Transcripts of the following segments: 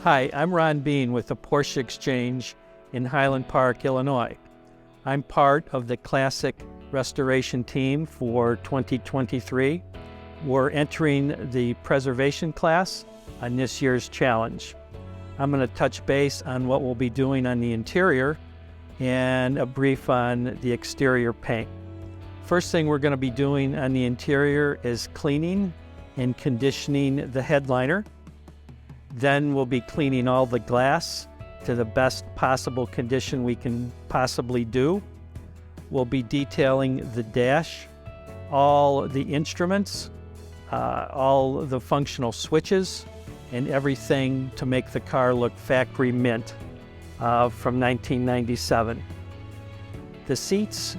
Hi, I'm Ron Bean with the Porsche Exchange in Highland Park, Illinois. I'm part of the Classic Restoration team for 2023. We're entering the preservation class on this year's challenge. I'm going to touch base on what we'll be doing on the interior and a brief on the exterior paint. First thing we're going to be doing on the interior is cleaning and conditioning the headliner. Then we'll be cleaning all the glass to the best possible condition we can possibly do. We'll be detailing the dash, all the instruments, all the functional switches, and everything to make the car look factory mint from 1997. The seats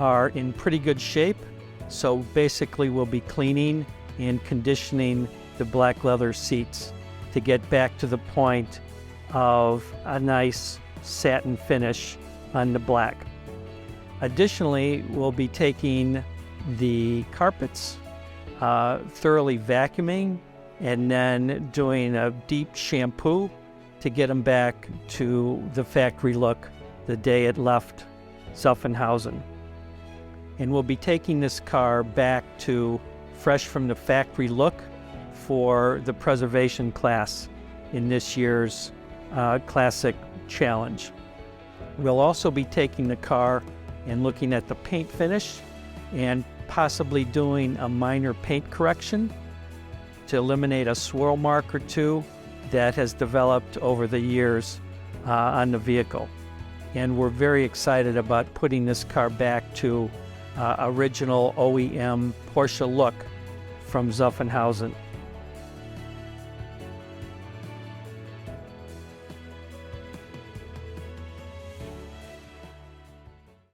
are in pretty good shape, so basically we'll be cleaning and conditioning the black leather seats to get back to the point of a nice satin finish on the black. Additionally, we'll be taking the carpets, thoroughly vacuuming, and then doing a deep shampoo to get them back to the factory look the day it left Zuffenhausen. And we'll be taking this car back to fresh from the factory look for the preservation class in this year's Classic Challenge. We'll also be taking the car and looking at the paint finish and possibly doing a minor paint correction to eliminate a swirl mark or two that has developed over the years on the vehicle. And we're very excited about putting this car back to original OEM Porsche look from Zuffenhausen.